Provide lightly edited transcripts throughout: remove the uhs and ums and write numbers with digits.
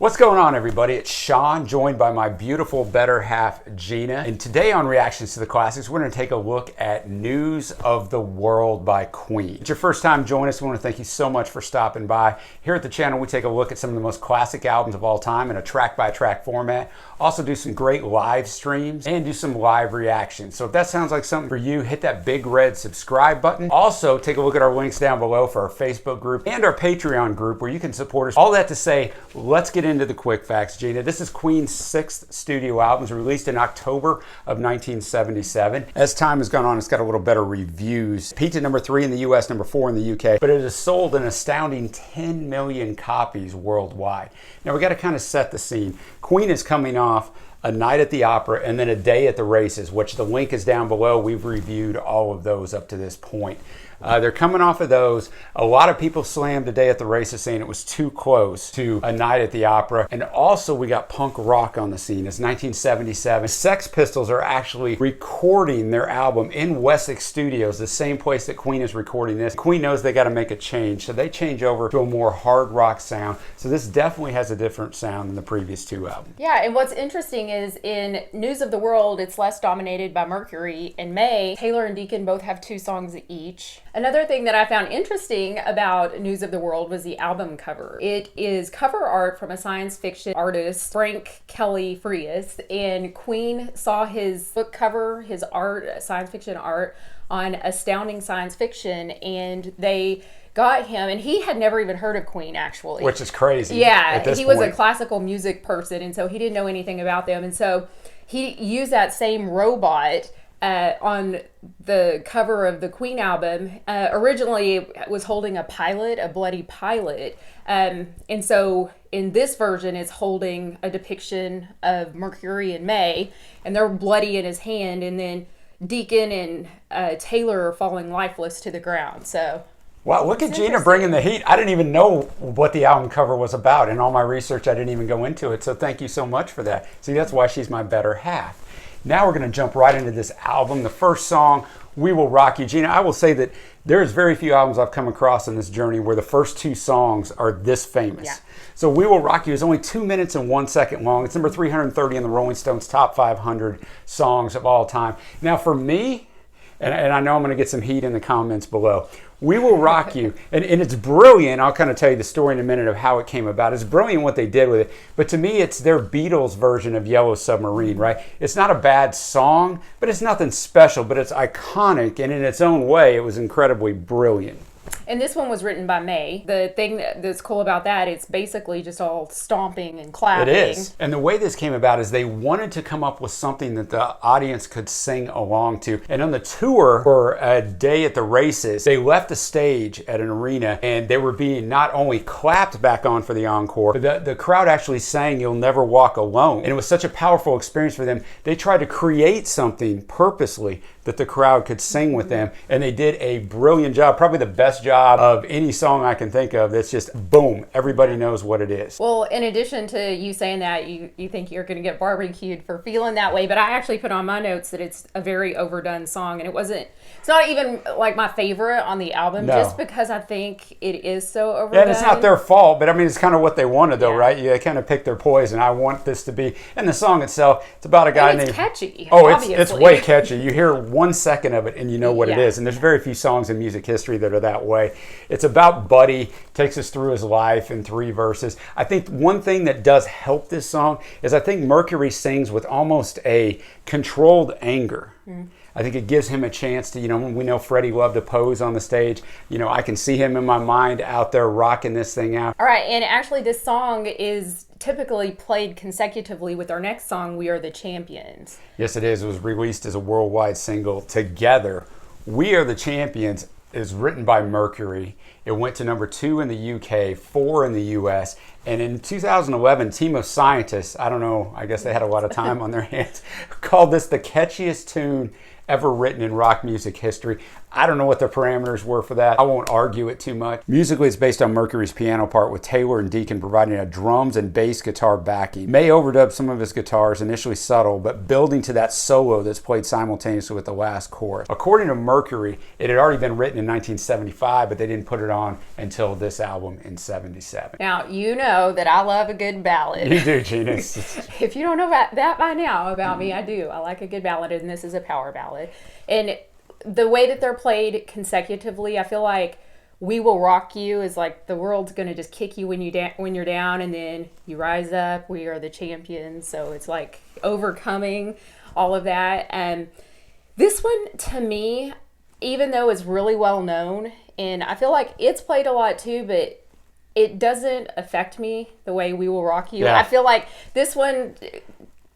What's going on, everybody? It's Sean, joined by my beautiful better half, Gina. And today on Reactions to the Classics, we're going to take a look at News of the World by Queen. If it's your first time joining us, we want to thank you so much for stopping by. Here at the channel, we take a look at some of the most classic albums of all time in a track-by-track format. Also do some great live streams and do some live reactions. So if that sounds like something for you, hit that big red subscribe button. Also, take a look at our links down below for our Facebook group and our Patreon group where you can support us. All that to say, let's get into the quick facts, Gina. This is Queen's sixth studio album. It was released in October of 1977. As time has gone on, it's got a little better reviews. Peaked at number 3 in the US, number 4 in the UK, but it has sold an astounding 10 million copies worldwide. Now we got to kind of set the scene. Queen is coming off A Night at the Opera and then A Day at the Races, which the link is down below. We've reviewed all of those up to this point. They're coming off of those. A lot of people slammed A Day at the Races saying it was too close to A Night at the Opera. And also we got punk rock on the scene. It's 1977. Sex Pistols are actually recording their album in Wessex Studios, the same place that Queen is recording this. Queen knows they got to make a change, so they change over to a more hard rock sound. So this definitely has a different sound than the previous two albums. Yeah, and what's interesting is in News of the World, it's less dominated by Mercury and May. Taylor and Deacon both have 2 songs each. Another thing that I found interesting about News of the World was the album cover. It is cover art from a science fiction artist, Frank Kelly Frias, and Queen saw his book cover, his art, science fiction art, on Astounding Science Fiction, and they got him, and he had never even heard of Queen, actually. Which is crazy. Yeah, he was a classical music person, and so he didn't know anything about them, and so he used that same robot on the cover of the Queen album. Originally it was holding a pilot, a bloody pilot, and so in this version it's holding a depiction of Mercury and May, and they're bloody in his hand, and then Deacon and Taylor are falling lifeless to the ground. So wow, look at Gina bringing the heat. I didn't even know what the album cover was about. In all my research, I didn't even go into it. So thank you so much for that. See, that's why she's my better half. Now we're going to jump right into this album. The first song, We Will Rock You. Gina, I will say that there's very few albums I've come across in this journey where the first 2 songs are this famous. Yeah. So We Will Rock You is only 2 minutes and 1 second long. It's number 330 in the Rolling Stones top 500 songs of all time. Now for me, and I know I'm going to get some heat in the comments below, We Will Rock You, and it's brilliant. I'll kind of tell you the story in a minute of how it came about. It's brilliant what they did with it, but to me it's their Beatles version of Yellow Submarine, right? It's not a bad song, but it's nothing special, but it's iconic, and in its own way it was incredibly brilliant. And this one was written by May. The thing that's cool about that, it's basically just all stomping and clapping. It is. And the way this came about is they wanted to come up with something that the audience could sing along to. And on the tour for A Day at the Races, they left the stage at an arena and they were being not only clapped back on for the encore, but the crowd actually sang You'll Never Walk Alone. And it was such a powerful experience for them. They tried to create something purposely that the crowd could sing with them. And they did a brilliant job, probably the best job of any song I can think of. That's just boom, everybody knows what it is. Well, in addition to you saying that, you think you're going to get barbecued for feeling that way, but I actually put on my notes that it's a very overdone song, and it's not even like my favorite on the album, just because I think it is so overdone. Yeah, and it's not their fault, but I mean, it's kind of what they wanted though, right? They kind of picked their poison. I want this to be, and the song itself, it's about a guy named... It's catchy, oh, it's way catchy. You hear 1 second of it and you know what it is, and there's very few songs in music history that are that way. It's about Buddy, takes us through his life in 3 verses. I think one thing that does help this song is I think Mercury sings with almost a controlled anger. I think it gives him a chance to, we know Freddie loved to pose on the stage. I can see him in my mind out there rocking this thing out. All right, and actually this song is typically played consecutively with our next song, We Are the Champions. Yes, it is. It was released as a worldwide single together. We Are the Champions is written by Mercury. It went to number 2 in the UK, 4 in the US, and in 2011, a team of scientists, I don't know, I guess they had a lot of time on their hands, called this the catchiest tune ever written in rock music history. I don't know what the parameters were for that. I won't argue it too much. Musically, it's based on Mercury's piano part with Taylor and Deacon providing a drums and bass guitar backing. May overdubbed some of his guitars, initially subtle, but building to that solo that's played simultaneously with the last chorus. According to Mercury, it had already been written in 1975, but they didn't put it on until this album in 77. Now, you know know that I love a good ballad. You do, Gina. If you don't know that by now about me, I do. I like a good ballad, and this is a power ballad. And the way that they're played consecutively, I feel like We Will Rock You is like the world's going to just kick you when you're down, and then you rise up. We are the champions. So it's like overcoming all of that. And this one, to me, even though it's really well known, and I feel like it's played a lot too, but it doesn't affect me the way We Will Rock You. Yeah. I feel like this one,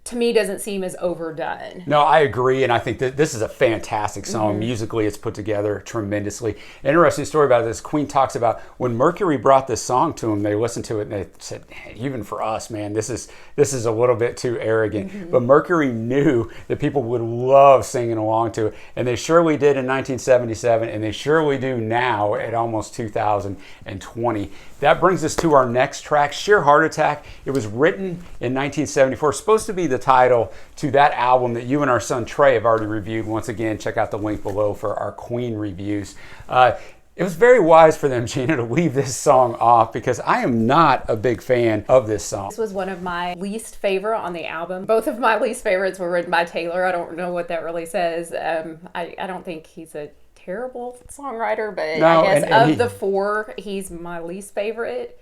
to me, doesn't seem as overdone. No, I agree, and I think that this is a fantastic song. Musically, it's put together tremendously. Interesting story about this. Queen talks about when Mercury brought this song to them, they listened to it and they said, hey, even for us, man, this is a little bit too arrogant. But Mercury knew that people would love singing along to it, and they surely did in 1977, and they surely do now at almost 2020. That brings us to our next track, Sheer Heart Attack. It was written in 1974. It's supposed to be the title to that album that you and our son Trey have already reviewed. Once again, check out the link below for our Queen reviews. It was very wise for them, Gina, to leave this song off because I am not a big fan of this song. This was one of my least favorite on the album. Both of my least favorites were written by Taylor. I don't know what that really says. I don't think he's a terrible songwriter, but No, I guess and of the four, he's my least favorite.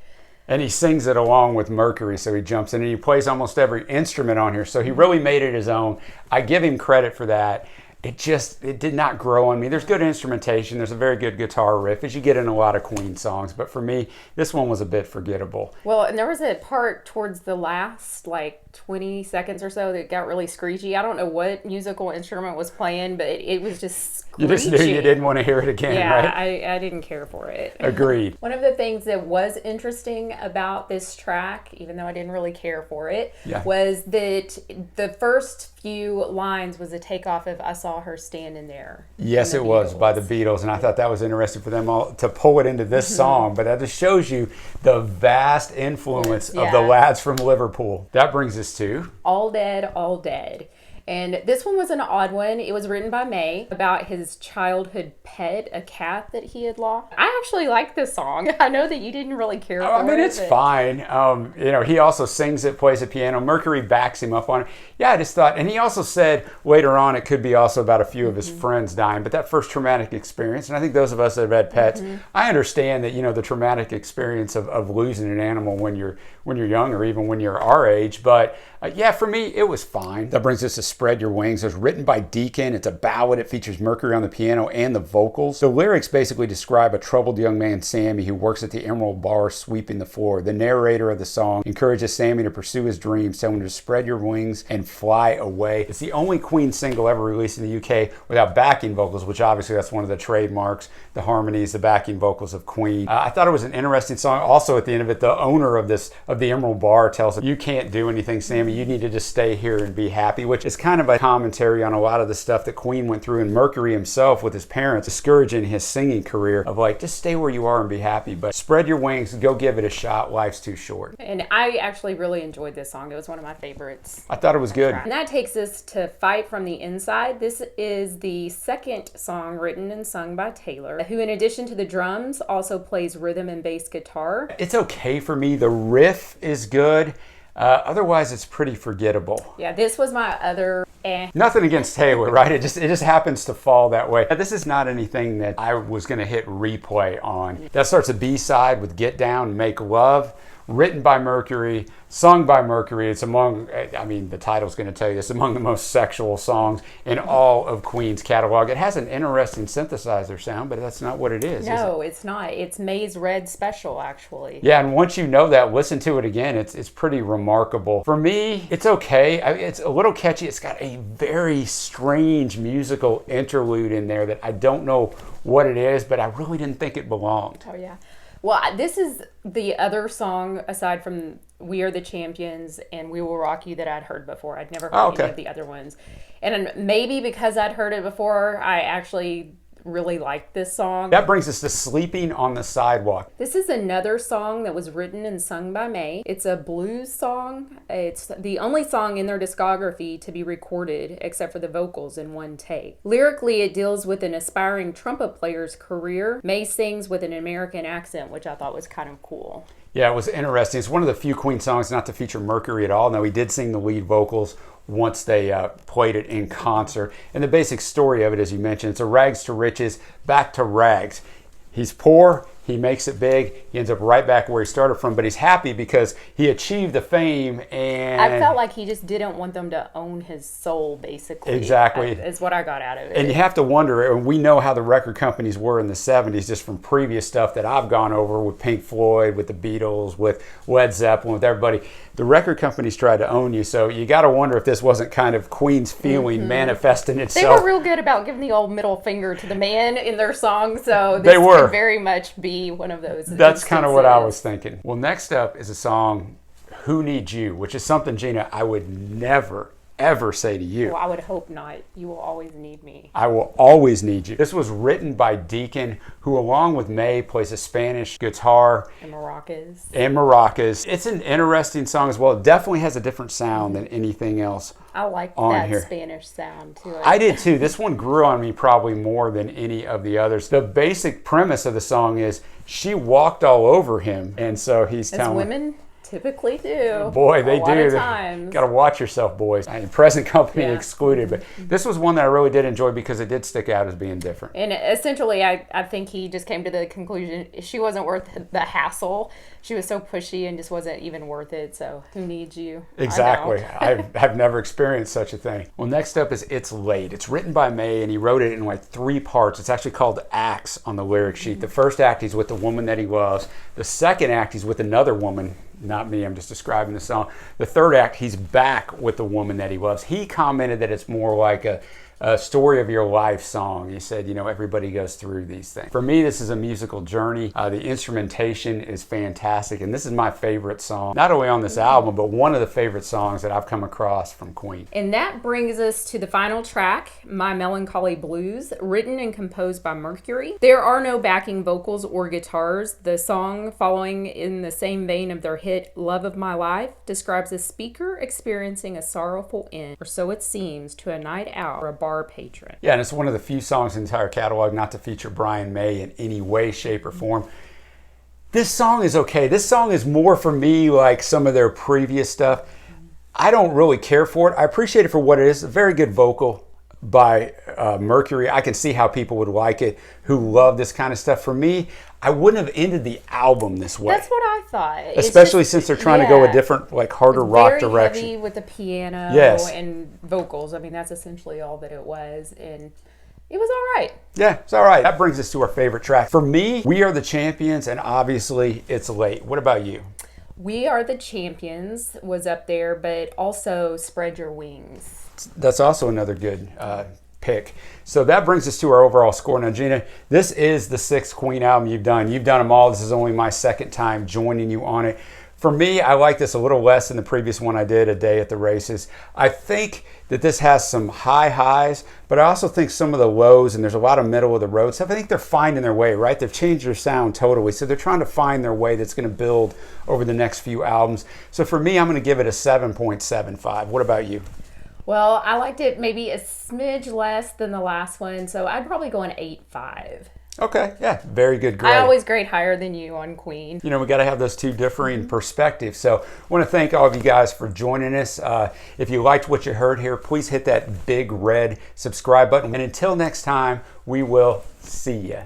And he sings it along with Mercury, so he jumps in and he plays almost every instrument on here. So he really made it his own. I give him credit for that. It did not grow on me. There's good instrumentation. There's a very good guitar riff, as you get in a lot of Queen songs. But for me, this one was a bit forgettable. Well, and there was a part towards the last, 20 seconds or so that got really screechy. I don't know what musical instrument was playing, but it was just screechy. You just knew you didn't want to hear it again, right? Yeah, I didn't care for it. Agreed. One of the things that was interesting about this track, even though I didn't really care for it, was that the first few lines was a takeoff of I Saw Her Standing There. Yes, it was by the Beatles, and I thought that was interesting for them all to pull it into this song, but that just shows you the vast influence of the lads from Liverpool. That brings us to All Dead, All Dead. And this one was an odd one. It was written by May about his childhood pet, a cat that he had lost. I actually like this song. I know that you didn't really care for it. I mean, it's fine. He also sings it, plays the piano. Mercury backs him up on it. Yeah, I just thought, and he also said later on it could be also about a few of his friends dying, but that first traumatic experience, and I think those of us that have had pets, I understand that, the traumatic experience of losing an animal when you're young or even when you're our age, but for me, it was fine. That brings us to Spread Your Wings. It was written by Deacon. It's a ballad. It features Mercury on the piano and the vocals. The lyrics basically describe a troubled young man, Sammy, who works at the Emerald Bar sweeping the floor. The narrator of the song encourages Sammy to pursue his dreams, telling him to spread your wings and fly away. It's the only Queen single ever released in the UK without backing vocals, which obviously that's one of the trademarks, the harmonies, the backing vocals of Queen. I thought it was an interesting song. Also, at the end of it, the owner of the Emerald Bar tells him, you can't do anything, Sammy. You need to just stay here and be happy, which is kind of a commentary on a lot of the stuff that Queen went through, and Mercury himself with his parents discouraging his singing career of just stay where you are and be happy, but spread your wings, go give it a shot, life's too short. And I actually really enjoyed this song. It was one of my favorites. I thought it was good. And that takes us to Fight from the Inside. This is the second song written and sung by Taylor, who in addition to the drums also plays rhythm and bass guitar. It's okay for me. The riff is good. Otherwise, it's pretty forgettable. Yeah, this was my other Nothing against Taylor, right? It just happens to fall that way. This is not anything that I was going to hit replay on. That starts a B-side with Get Down, Make Love, written by Mercury, sung by Mercury. It's among, the title's going to tell you, it's among the most sexual songs in all of Queen's catalog. It has an interesting synthesizer sound, but that's not what it is. No, it's not. It's May's Red Special, actually. Yeah, and once you know that, listen to it again. It's pretty remarkable. For me, it's okay. It's a little catchy. It's got a very strange musical interlude in there that I don't know what it is, but I really didn't think it belonged. Oh, yeah. Well, this is the other song, aside from We Are the Champions and We Will Rock You, that I'd heard before. I'd never heard any of the other ones. And maybe because I'd heard it before, I actually really liked this song. That brings us to Sleeping on the Sidewalk. This is another song that was written and sung by May. It's a blues song. It's the only song in their discography to be recorded, except for the vocals, in one take. Lyrically, it deals with an aspiring trumpet player's career. May sings with an American accent, which I thought was kind of cool. Yeah, it was interesting. It's one of the few Queen songs not to feature Mercury at all. Now, he did sing the lead vocals once they played it in concert. And the basic story of it, as you mentioned, it's a rags to riches, back to rags. He's poor, he makes it big, he ends up right back where he started from, but he's happy because he achieved the fame. And I felt like he just didn't want them to own his soul, basically. Exactly. Is what I got out of it. And you have to wonder, and we know how the record companies were in the 70s just from previous stuff that I've gone over with Pink Floyd, with the Beatles, with Led Zeppelin, with everybody. The record companies tried to own you, so you got to wonder if this wasn't kind of Queen's feeling manifesting itself. They were real good about giving the old middle finger to the man in their songs, so this They were. could very much be one of those. That's kind of what I was thinking. Well, next up is a song, Who Needs You, which is something, Gina, I would never, ever say to you. Well, I would hope not. You will always need me. I will always need you. This was written by Deacon, who along with May plays a Spanish guitar. And maracas. And maracas. It's an interesting song as well. It definitely has a different sound than anything else. I like on that here. Spanish sound to it. I did too. This one grew on me probably more than any of the others. The basic premise of the song is she walked all over him, and so he's As telling women typically do. Boy, they a lot do. of times. Got to watch yourself, boys. I mean, present company Yeah. excluded, but this was one that I really did enjoy because it did stick out as being different. And essentially, I think he just came to the conclusion she wasn't worth the hassle. She was so pushy and just wasn't even worth it. So who needs you? Exactly. I don't. I've never experienced such a thing. Well, next up is It's Late. It's written by May, and he wrote it in like 3 parts. It's actually called acts on the lyric sheet. The first act, he's with the woman that he loves. The second act, he's with another woman. Not me, I'm just describing the song. The third act, he's back with the woman that he loves. He commented that it's more like a story of your life song. He said, you know, everybody goes through these things. For me, this is a musical journey. The instrumentation is fantastic, and this is my favorite song, not only on this album, but one of the favorite songs that I've come across from Queen. And that brings us to the final track, My Melancholy Blues, written and composed by Mercury. There are no backing vocals or guitars. The song, following in the same vein of their hit Love of My Life, describes a speaker experiencing a sorrowful end, or so it seems, to a night out or a bar patron. Yeah, and it's one of the few songs in the entire catalog not to feature Brian May in any way, shape, or form. This song is okay. This song is more for me like some of their previous stuff. I don't really care for it. I appreciate it for what it is. A very good vocal by Mercury. I can see how people would like it who love this kind of stuff. For me, I wouldn't have ended the album this way. That's what I thought. Especially since they're trying to go a different, like harder rock direction. Very heavy with the piano and vocals. I mean, that's essentially all that it was. And it was all right. Yeah, it's all right. That brings us to our favorite track. For me, We Are the Champions, and obviously It's Late. What about you? We Are the Champions was up there, but also Spread Your Wings. That's also another good pick. So that brings us to our overall score. Now, Gina, this is the 6th Queen album you've done. You've done them all. This is only my 2nd time joining you on it. For me, I like this a little less than the previous one I did, A Day at the Races. I think that this has some high highs, but I also think some of the lows, and there's a lot of middle of the road stuff. I think they're finding their way, right? They've changed their sound totally. So they're trying to find their way that's going to build over the next few albums. So for me, I'm going to give it a 7.75. What about you? Well, I liked it maybe a smidge less than the last one, so I'd probably go an 8.5. Okay, yeah, very good grade. I always grade higher than you on Queen. You know, we got to have those two differing perspectives. So I want to thank all of you guys for joining us. If you liked what you heard here, please hit that big red subscribe button. And until next time, we will see you.